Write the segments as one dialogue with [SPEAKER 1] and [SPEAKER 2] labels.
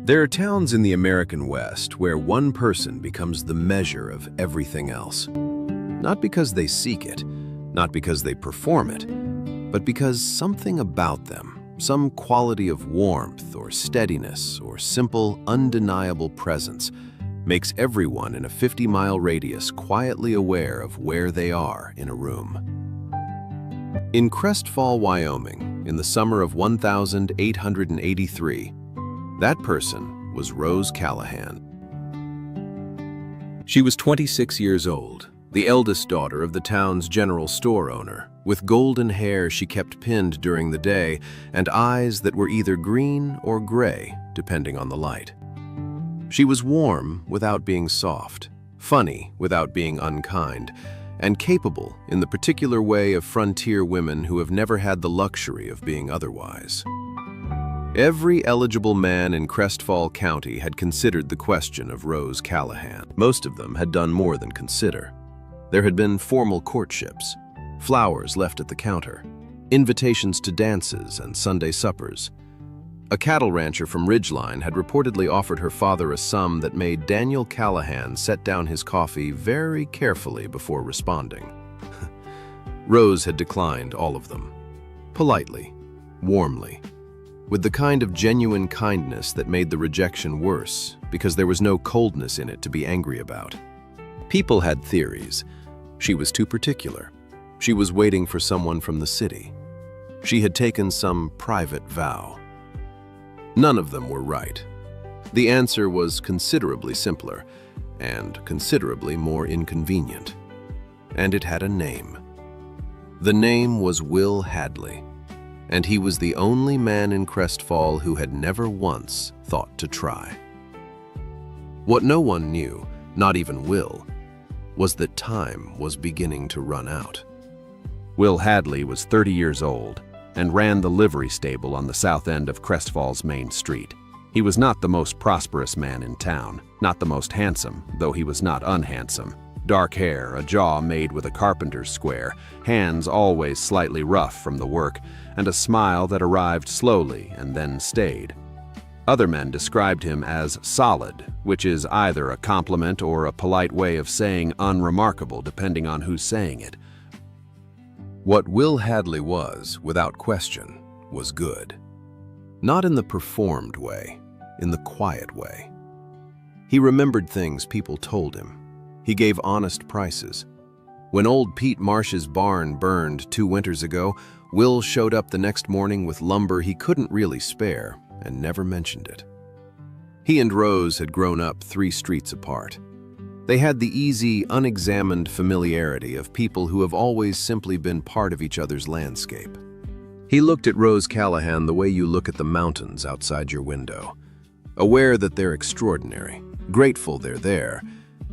[SPEAKER 1] There are towns in the American West where one person becomes the measure of everything else. Not because they seek it, not because they perform it, but because something about them, some quality of warmth or steadiness or simple, undeniable presence, makes everyone in a 50-mile radius quietly aware of where they are in a room. In Crestfall, Wyoming, in the summer of 1883, that person was Rose Callahan. She was 26 years old, the eldest daughter of the town's general store owner, with golden hair she kept pinned during the day and eyes that were either green or gray, depending on the light. She was warm without being soft, funny without being unkind, and capable in the particular way of frontier women who have never had the luxury of being otherwise. Every eligible man in Crestfall County had considered the question of Rose Callahan. Most of them had done more than consider. There had been formal courtships, flowers left at the counter, invitations to dances and Sunday suppers. A cattle rancher from Ridgeline had reportedly offered her father a sum that made Daniel Callahan set down his coffee very carefully before responding. Rose had declined all of them, politely, warmly, with the kind of genuine kindness that made the rejection worse because there was no coldness in it to be angry about. People had theories. She was too particular. She was waiting for someone from the city. She had taken some private vow. None of them were right. The answer was considerably simpler and considerably more inconvenient. And it had a name. The name was Will Hadley, and he was the only man in Crestfall who had never once thought to try. What no one knew, not even Will, was that time was beginning to run out.
[SPEAKER 2] Will Hadley was 30 years old and ran the livery stable on the south end of Crestfall's main street. He was not the most prosperous man in town, not the most handsome, though he was not unhandsome. Dark hair, a jaw made with a carpenter's square, hands always slightly rough from the work, and a smile that arrived slowly and then stayed. Other men described him as solid, which is either a compliment or a polite way of saying unremarkable, depending on who's saying it.
[SPEAKER 1] What Will Hadley was, without question, was good. Not in the performed way, in the quiet way. He remembered things people told him. He gave honest prices. When old Pete Marsh's barn burned 2 winters ago, Will showed up the next morning with lumber he couldn't really spare and never mentioned it. He and Rose had grown up 3 streets apart. They had the easy, unexamined familiarity of people who have always simply been part of each other's landscape. He looked at Rose Callahan the way you look at the mountains outside your window, aware that they're extraordinary, grateful they're there,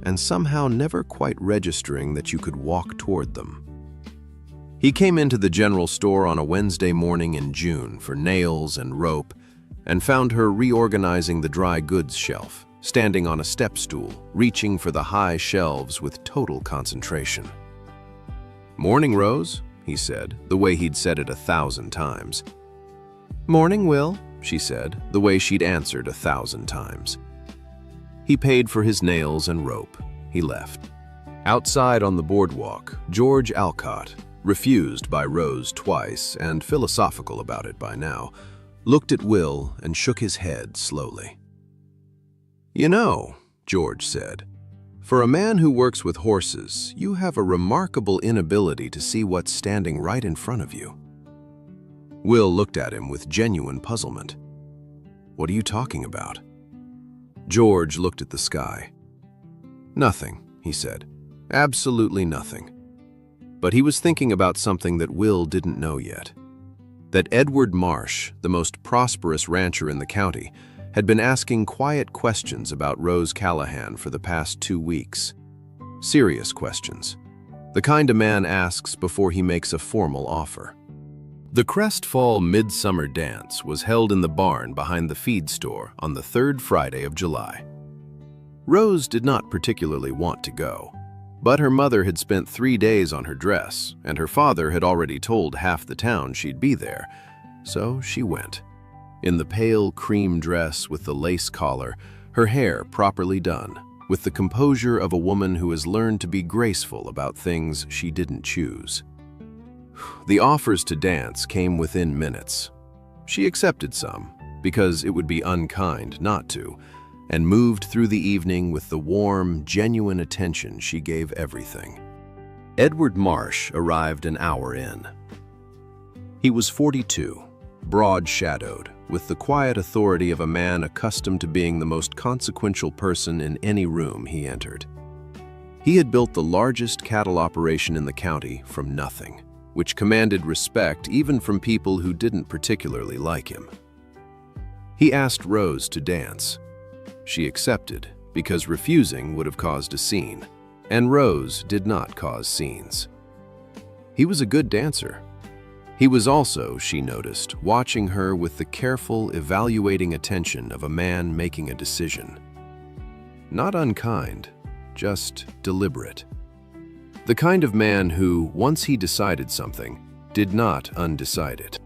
[SPEAKER 1] and somehow never quite registering that you could walk toward them. He came into the general store on a Wednesday morning in June for nails and rope and found her reorganizing the dry goods shelf, standing on a step stool, reaching for the high shelves with total concentration. "Morning, Rose," he said, the way he'd said it 1,000 times. "Morning, Will," she said, the way she'd answered 1,000 times. He paid for his nails and rope. He left. Outside on the boardwalk, George Alcott, refused by Rose twice and philosophical about it by now, looked at Will and shook his head slowly. "You know," George said, "for a man who works with horses, you have a remarkable inability to see what's standing right in front of you." Will looked at him with genuine puzzlement. "What are you talking about?" George looked at the sky. "Nothing," he said. "Absolutely nothing." But he was thinking about something that Will didn't know yet. That Edward Marsh, the most prosperous rancher in the county, had been asking quiet questions about Rose Callahan for the past 2 weeks. Serious questions. The kind a man asks before he makes a formal offer. The Crestfall Midsummer Dance was held in the barn behind the feed store on the 3rd Friday of July. Rose did not particularly want to go, but her mother had spent 3 days on her dress, and her father had already told half the town she'd be there, so she went. in the pale cream dress with the lace collar, her hair properly done, with the composure of a woman who has learned to be graceful about things she didn't choose. The offers to dance came within minutes. She accepted some, because it would be unkind not to, and moved through the evening with the warm, genuine attention she gave everything. Edward Marsh arrived an hour in. He was 42, broad-shadowed, with the quiet authority of a man accustomed to being the most consequential person in any room he entered. He had built the largest cattle operation in the county from nothing, which commanded respect even from people who didn't particularly like him. He asked Rose to dance. She accepted, because refusing would have caused a scene, and Rose did not cause scenes. He was a good dancer. He was also, she noticed, watching her with the careful, evaluating attention of a man making a decision. Not unkind, just deliberate. The kind of man who, once he decided something, did not undecide it.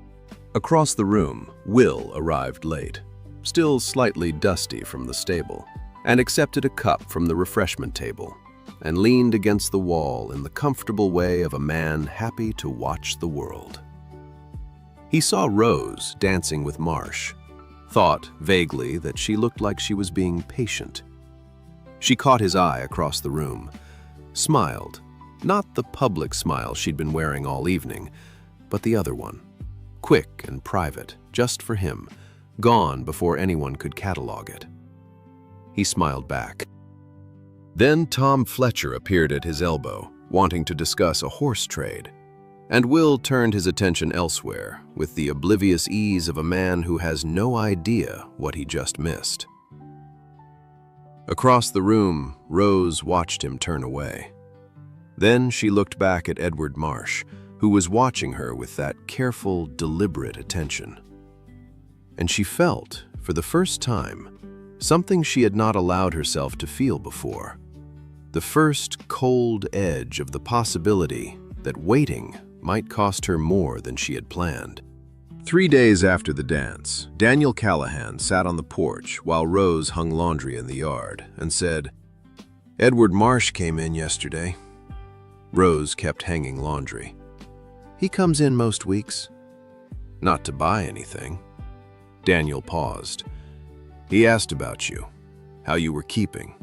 [SPEAKER 1] Across the room, Will arrived late, still slightly dusty from the stable, and accepted a cup from the refreshment table, and leaned against the wall in the comfortable way of a man happy to watch the world. He saw Rose dancing with Marsh, thought vaguely that she looked like she was being patient. She caught his eye across the room, smiled, not the public smile she'd been wearing all evening, but the other one, quick and private, just for him, gone before anyone could catalog it. He smiled back. Then Tom Fletcher appeared at his elbow, wanting to discuss a horse trade, and Will turned his attention elsewhere with the oblivious ease of a man who has no idea what he just missed. Across the room, Rose watched him turn away. Then she looked back at Edward Marsh, who was watching her with that careful, deliberate attention. And she felt, for the first time, something she had not allowed herself to feel before. The first cold edge of the possibility that waiting might cost her more than she had planned. 3 days after the dance, Daniel Callahan sat on the porch while Rose hung laundry in the yard and said, "Edward Marsh came in yesterday." Rose kept hanging laundry. "He comes in most weeks." "Not to buy anything." Daniel paused. "He asked about you, how you were keeping,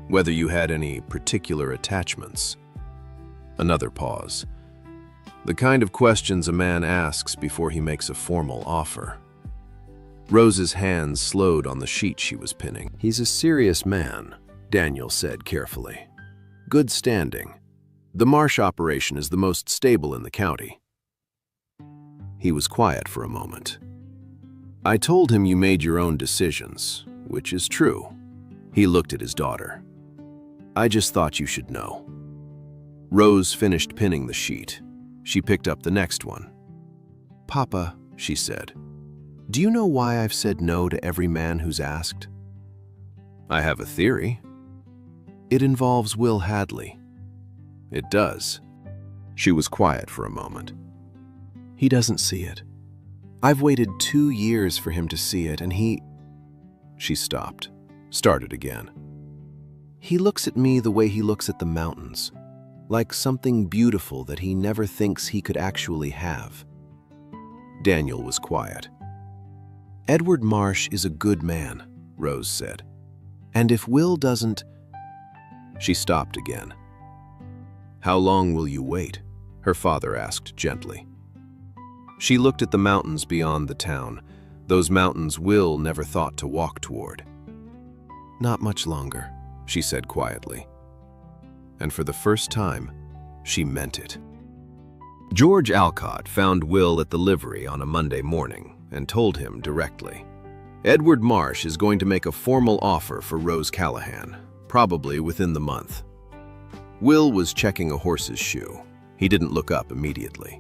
[SPEAKER 1] whether you had any particular attachments." Another pause. The kind of questions a man asks before he makes a formal offer. Rose's hands slowed on the sheet she was pinning. "He's a serious man," Daniel said carefully. "Good standing. The Marsh operation is the most stable in the county." He was quiet for a moment. "I told him you made your own decisions, which is true." He looked at his daughter. "I just thought you should know." Rose finished pinning the sheet. She picked up the next one. "Papa," she said, "do you know why I've said no to every man who's asked?" "I have a theory." "It involves Will Hadley." "It does." She was quiet for a moment. "He doesn't see it. I've waited 2 years for him to see it, and he—" She stopped, started again. "He looks at me the way he looks at the mountains, like something beautiful that he never thinks he could actually have." Daniel was quiet. "Edward Marsh is a good man," Rose said. "And if Will doesn't—" She stopped again. "How long will you wait?" her father asked gently. She looked at the mountains beyond the town, those mountains Will never thought to walk toward. "Not much longer," she said quietly. And for the first time, she meant it. George Alcott found Will at the livery on a Monday morning and told him directly, "Edward Marsh is going to make a formal offer for Rose Callahan, probably within the month." Will was checking a horse's shoe. He didn't look up immediately.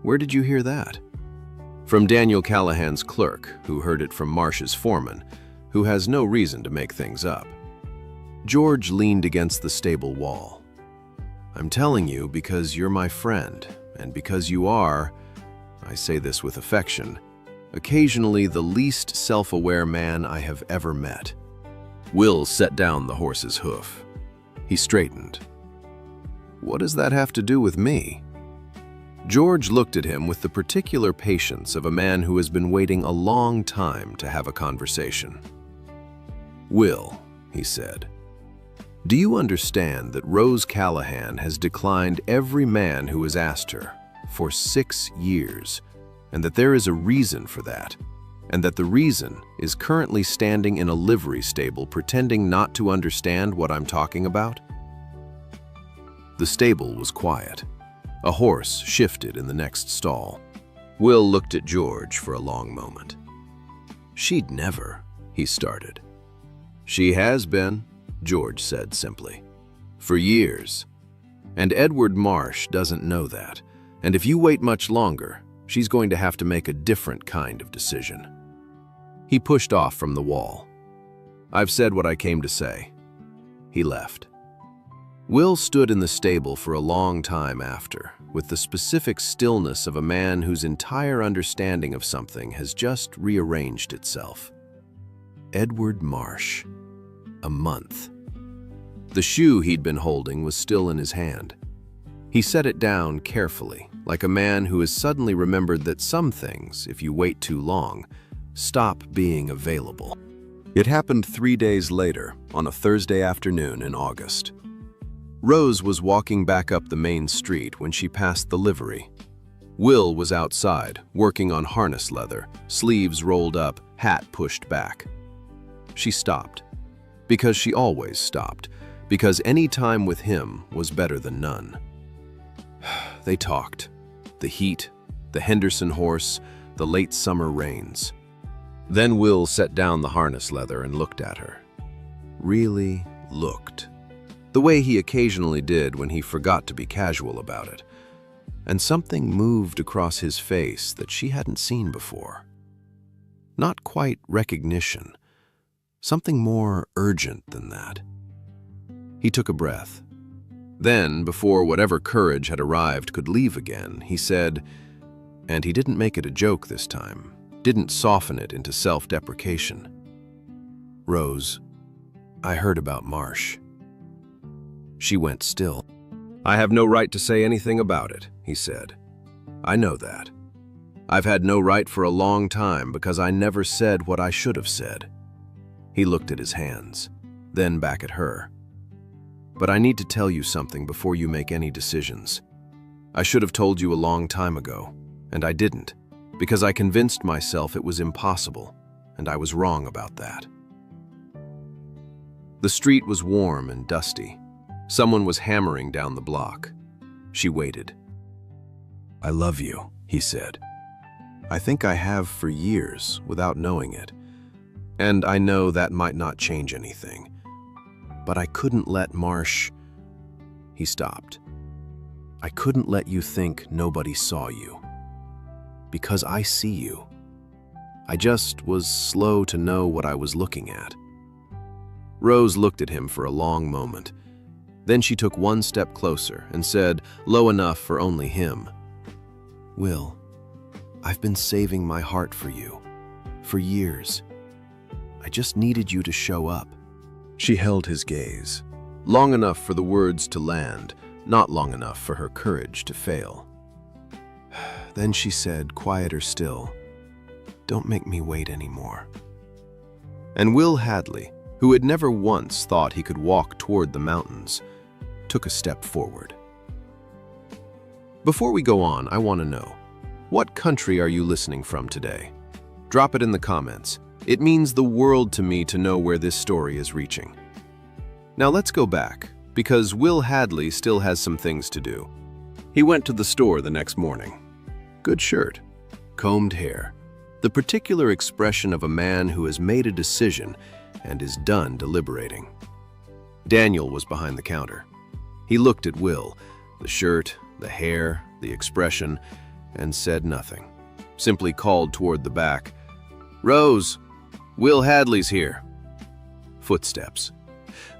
[SPEAKER 1] "Where did you hear that?" "From Daniel Callahan's clerk, who heard it from Marsh's foreman, who has no reason to make things up." George leaned against the stable wall. "I'm telling you because you're my friend, and because you are, I say this with affection, occasionally the least self-aware man I have ever met. Will set down the horse's hoof. He straightened. What does that have to do with me? George looked at him with the particular patience of a man who has been waiting a long time to have a conversation. Will, he said, do you understand that Rose Callahan has declined every man who has asked her for 6 years, and that there is a reason for that, and that the reason is currently standing in a livery stable pretending not to understand what I'm talking about? The stable was quiet. A horse shifted in the next stall. Will looked at George for a long moment. She'd never, he started. She has been, George said simply, for years. And Edward Marsh doesn't know that. And if you wait much longer, she's going to have to make a different kind of decision. He pushed off from the wall. I've said what I came to say. He left. Will stood in the stable for a long time after, with the specific stillness of a man whose entire understanding of something has just rearranged itself. Edward Marsh. A month. The shoe he'd been holding was still in his hand. He set it down carefully, like a man who has suddenly remembered that some things, if you wait too long, stop being available. It happened 3 days later, on a Thursday afternoon in August. Rose was walking back up the main street when she passed the livery. Will was outside, working on harness leather, sleeves rolled up, hat pushed back. She stopped. Because she always stopped. Because any time with him was better than none. They talked. The heat, the Henderson horse, the late summer rains. Then Will set down the harness leather and looked at her. Really looked. The way he occasionally did when he forgot to be casual about it. And something moved across his face that she hadn't seen before. Not quite recognition. Something more urgent than that. He took a breath. Then, before whatever courage had arrived could leave again, he said, and he didn't make it a joke this time, didn't soften it into self-deprecation. Rose, I heard about Marsh. She went still. I have no right to say anything about it, he said. I know that. I've had no right for a long time because I never said what I should have said. He looked at his hands, then back at her. But I need to tell you something before you make any decisions. I should have told you a long time ago, and I didn't, because I convinced myself it was impossible, and I was wrong about that. The street was warm and dusty. Someone was hammering down the block. She waited. I love you, he said. I think I have for years without knowing it. And I know that might not change anything. But I couldn't let Marsh... He stopped. I couldn't let you think nobody saw you. Because I see you. I just was slow to know what I was looking at. Rose looked at him for a long moment. Then she took one step closer and said, low enough for only him, Will, I've been saving my heart for you, for years. I just needed you to show up. She held his gaze, long enough for the words to land, not long enough for her courage to fail. Then she said, quieter still, don't make me wait anymore. And Will Hadley, who had never once thought he could walk toward the mountains, took a step forward. Before we go on, I want to know, what country are you listening from today? Drop it in the comments. It means the world to me to know where this story is reaching. Now let's go back, because Will Hadley still has some things to do. He went to the store the next morning. Good shirt, combed hair, the particular expression of a man who has made a decision and is done deliberating. Daniel was behind the counter. He looked at Will, the shirt, the hair, the expression, and said nothing. Simply called toward the back, Rose, Will Hadley's here. Footsteps.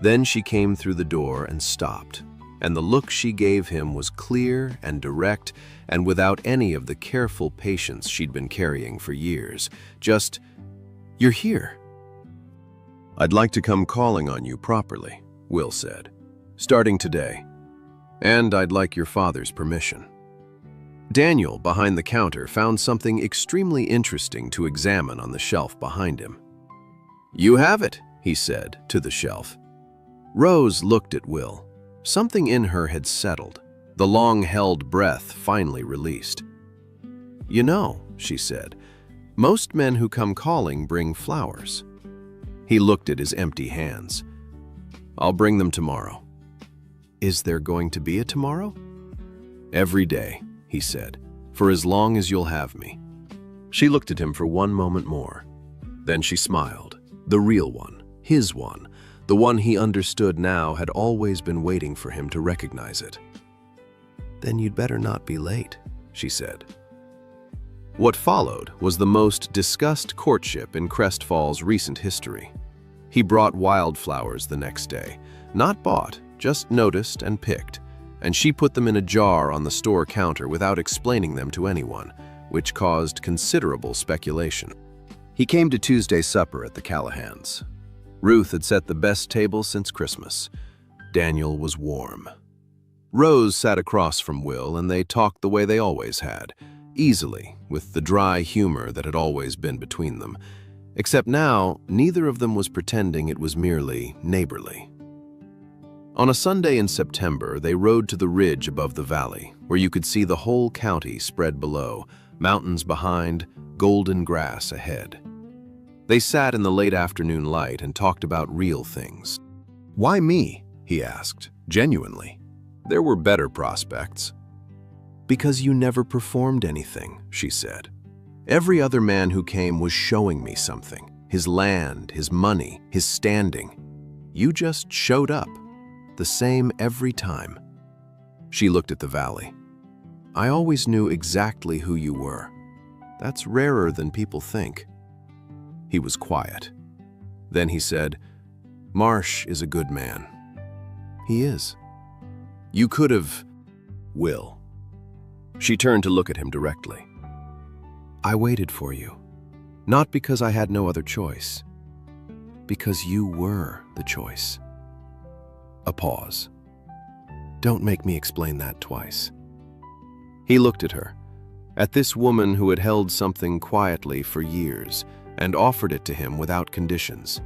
[SPEAKER 1] Then she came through the door and stopped, and the look she gave him was clear and direct and without any of the careful patience she'd been carrying for years. Just, "You're here." "I'd like to come calling on you properly," Will said, "starting today. And I'd like your father's permission." Daniel, behind the counter, found something extremely interesting to examine on the shelf behind him. "You have it," he said, to the shelf. Rose looked at Will. Something in her had settled. The long-held breath finally released. "You know," she said, "most men who come calling bring flowers." He looked at his empty hands. "I'll bring them tomorrow." "Is there going to be a tomorrow?" "Every day," he said, "for as long as you'll have me." She looked at him for one moment more. Then she smiled. The real one, his one, the one he understood now had always been waiting for him to recognize it. "Then you'd better not be late," she said. What followed was the most discussed courtship in Crest Falls' recent history. He brought wildflowers the next day, not bought, just noticed and picked, and she put them in a jar on the store counter without explaining them to anyone, which caused considerable speculation. He came to Tuesday's supper at the Callahans. Ruth had set the best table since Christmas. Daniel was warm. Rose sat across from Will, and they talked the way they always had, easily, with the dry humor that had always been between them. Except now, neither of them was pretending it was merely neighborly. On a Sunday in September, they rode to the ridge above the valley, where you could see the whole county spread below, mountains behind, golden grass ahead. They sat in the late afternoon light and talked about real things. "Why me?" he asked, genuinely. "There were better prospects." "Because you never performed anything," she said. "Every other man who came was showing me something, his land, his money, his standing. You just showed up, the same every time." She looked at the valley. "I always knew exactly who you were. That's rarer than people think." He was quiet. Then he said, "Marsh is a good man." "He is." "You could have..." "Will." She turned to look at him directly. "I waited for you, not because I had no other choice, because you were the choice." A pause. "Don't make me explain that twice." He looked at her, at this woman who had held something quietly for years and offered it to him without conditions,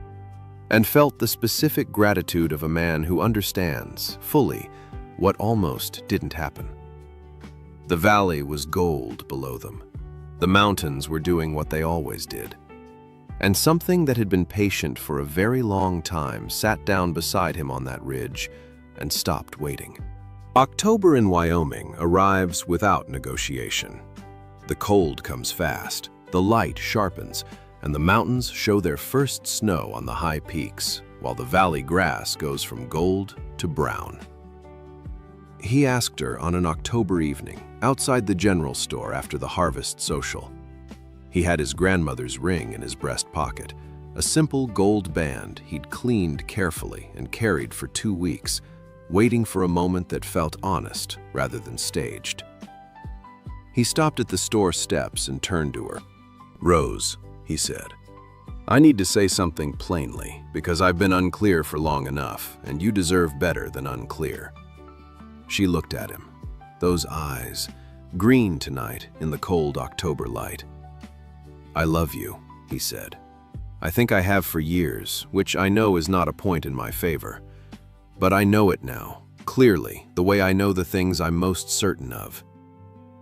[SPEAKER 1] and felt the specific gratitude of a man who understands, fully, what almost didn't happen. The valley was gold below them. The mountains were doing what they always did. And something that had been patient for a very long time sat down beside him on that ridge and stopped waiting. October in Wyoming arrives without negotiation. The cold comes fast, the light sharpens, and the mountains show their first snow on the high peaks, while the valley grass goes from gold to brown. He asked her on an October evening, outside the general store after the harvest social. He had his grandmother's ring in his breast pocket, a simple gold band he'd cleaned carefully and carried for 2 weeks, waiting for a moment that felt honest rather than staged. He stopped at the store steps and turned to her. "Rose," he said, "I need to say something plainly, because I've been unclear for long enough, and you deserve better than unclear." She looked at him, those eyes, green tonight in the cold October light. "I love you," he said. "I think I have for years, which I know is not a point in my favor. But I know it now, clearly, the way I know the things I'm most certain of.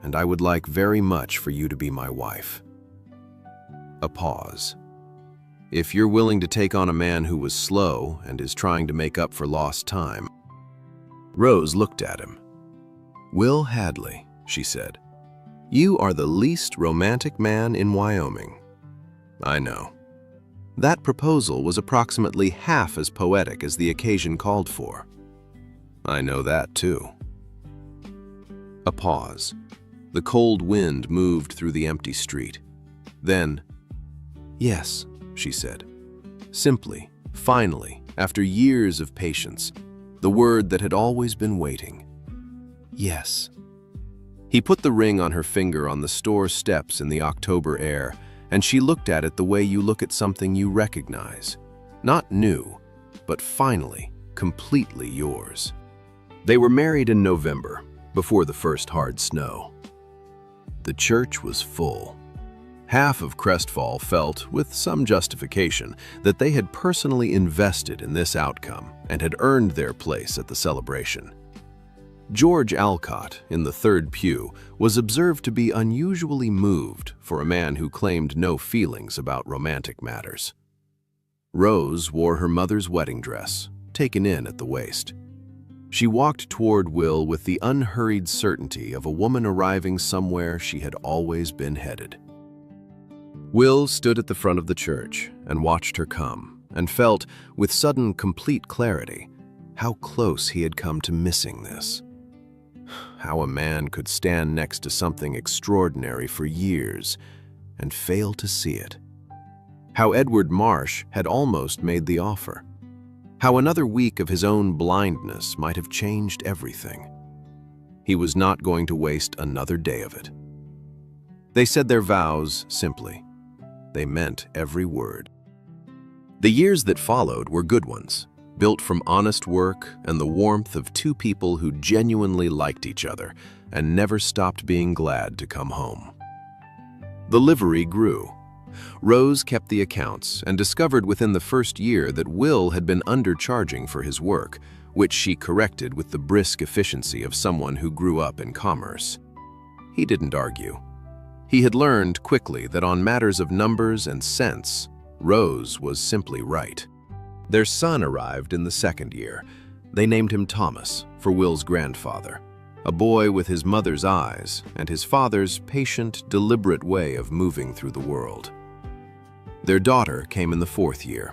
[SPEAKER 1] And I would like very much for you to be my wife." A pause. "If you're willing to take on a man who was slow and is trying to make up for lost time." Rose looked at him. "Will Hadley," she said, "you are the least romantic man in Wyoming." "I know." That proposal was approximately half as poetic as the occasion called for. "I know that too." A pause. The cold wind moved through the empty street. Then, "Yes," she said. Simply, finally, after years of patience, the word that had always been waiting. Yes. He put the ring on her finger on the store steps in the October air, and she looked at it the way you look at something you recognize. Not new, but finally, completely yours. They were married in November, before the first hard snow. The church was full. Half of Crestfall felt, with some justification, that they had personally invested in this outcome and had earned their place at the celebration. George Alcott, in the third pew, was observed to be unusually moved for a man who claimed no feelings about romantic matters. Rose wore her mother's wedding dress, taken in at the waist. She walked toward Will with the unhurried certainty of a woman arriving somewhere she had always been headed. Will stood at the front of the church and watched her come, and felt, with sudden complete clarity, how close he had come to missing this. How a man could stand next to something extraordinary for years and fail to see it. How Edward Marsh had almost made the offer. How another week of his own blindness might have changed everything. He was not going to waste another day of it. They said their vows simply. They meant every word. The years that followed were good ones, built from honest work and the warmth of two people who genuinely liked each other and never stopped being glad to come home. The livery grew. Rose kept the accounts and discovered within the first year that Will had been undercharging for his work, which she corrected with the brisk efficiency of someone who grew up in commerce. He didn't argue. He had learned quickly that on matters of numbers and cents, Rose was simply right. Their son arrived in the second year. They named him Thomas, for Will's grandfather, a boy with his mother's eyes and his father's patient, deliberate way of moving through the world. Their daughter came in the fourth year.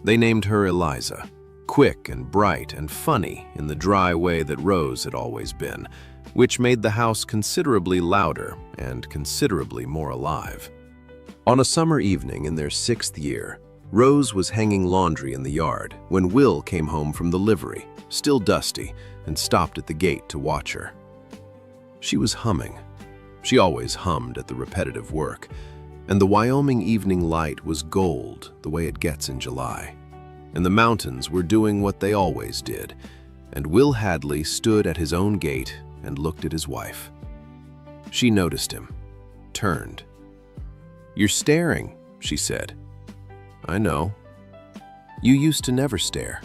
[SPEAKER 1] They named her Eliza, quick and bright and funny in the dry way that Rose had always been, which made the house considerably louder and considerably more alive. On a summer evening in their sixth year, Rose was hanging laundry in the yard when Will came home from the livery, still dusty, and stopped at the gate to watch her. She was humming. She always hummed at the repetitive work, and the Wyoming evening light was gold the way it gets in July, and the mountains were doing what they always did, and Will Hadley stood at his own gate and looked at his wife. She noticed him, turned. "You're staring," she said. "I know. You used to never stare."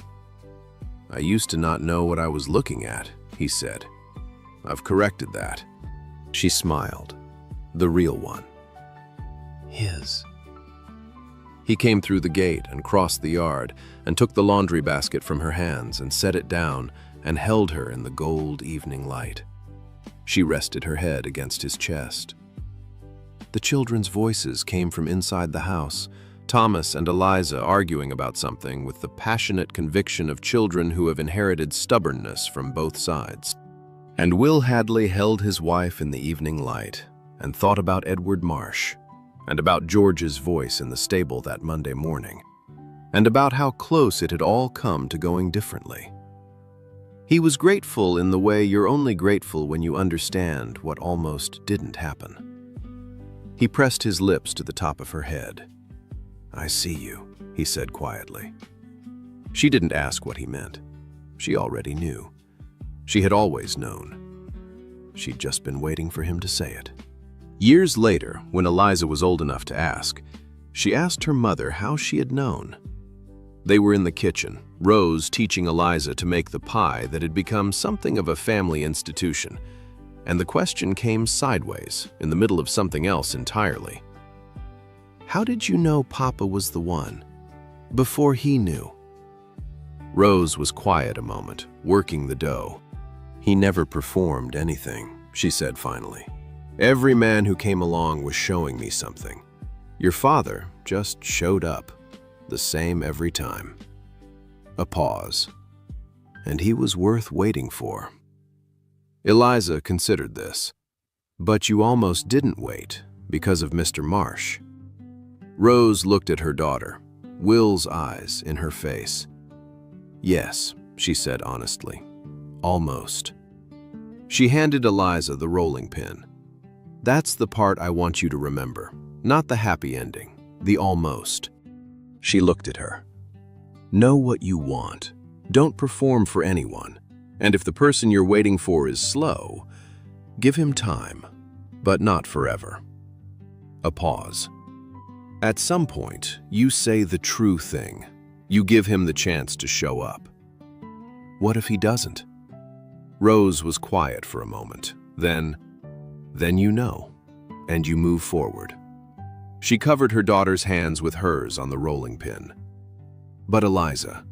[SPEAKER 1] "I used to not know what I was looking at," he said. "I've corrected that." She smiled. The real one. His. He came through the gate and crossed the yard and took the laundry basket from her hands and set it down and held her in the gold evening light. She rested her head against his chest. The children's voices came from inside the house, Thomas and Eliza arguing about something with the passionate conviction of children who have inherited stubbornness from both sides. And Will Hadley held his wife in the evening light and thought about Edward Marsh, and about George's voice in the stable that Monday morning, and about how close it had all come to going differently. He was grateful in the way you're only grateful when you understand what almost didn't happen. He pressed his lips to the top of her head. "I see you," he said quietly. She didn't ask what he meant. She already knew. She had always known. She'd just been waiting for him to say it. Years later, when Eliza was old enough to ask, she asked her mother how she had known. They were in the kitchen, Rose teaching Eliza to make the pie that had become something of a family institution, and the question came sideways, in the middle of something else entirely. "How did you know Papa was the one, before he knew?" Rose was quiet a moment, working the dough. "He never performed anything," she said finally. "Every man who came along was showing me something. Your father just showed up, the same every time." A pause. "And he was worth waiting for." Eliza considered this. "But you almost didn't wait, because of Mr. Marsh." Rose looked at her daughter, Will's eyes in her face. "Yes," she said honestly. Almost. She handed Eliza the rolling pin. That's the part I want you to remember, not the happy ending, the almost. She looked at her. Know what you want. Don't perform for anyone. And if the person you're waiting for is slow, give him time, but not forever. A pause. At some point, you say the true thing. You give him the chance to show up. What if he doesn't? Rose was quiet for a moment. Then you know, and you move forward. She covered her daughter's hands with hers on the rolling pin. But Eliza,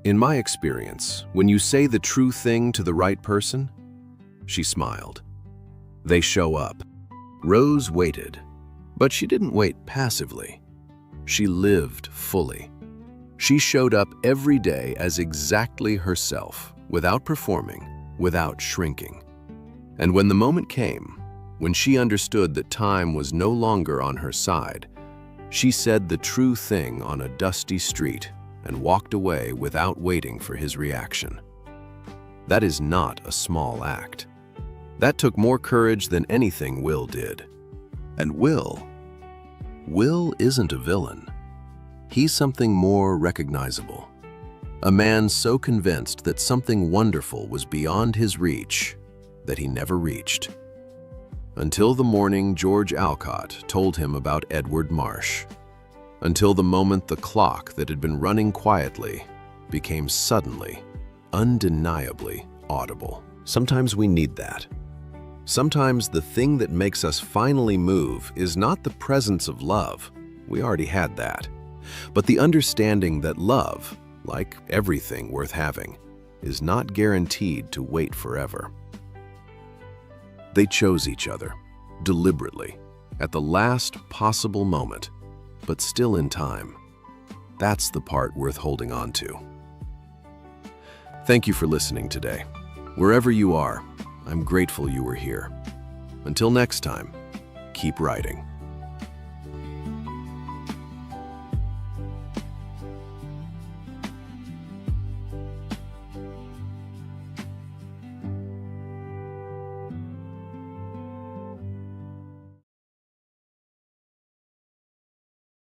[SPEAKER 1] in my experience, when you say the true thing to the right person, she smiled. They show up. Rose waited, but she didn't wait passively. She lived fully. She showed up every day as exactly herself, without performing, without shrinking. And when the moment came, when she understood that time was no longer on her side, she said the true thing on a dusty street and walked away without waiting for his reaction. That is not a small act. That took more courage than anything Will did. And Will isn't a villain. He's something more recognizable. A man so convinced that something wonderful was beyond his reach that he never reached. Until the morning George Alcott told him about Edward Marsh. Until the moment the clock that had been running quietly became suddenly, undeniably audible. Sometimes we need that. Sometimes the thing that makes us finally move is not the presence of love. We already had that. But the understanding that love, like everything worth having, is not guaranteed to wait forever. They chose each other, deliberately, at the last possible moment, but still in time. That's the part worth holding on to. Thank you for listening today. Wherever you are, I'm grateful you were here. Until next time, keep writing.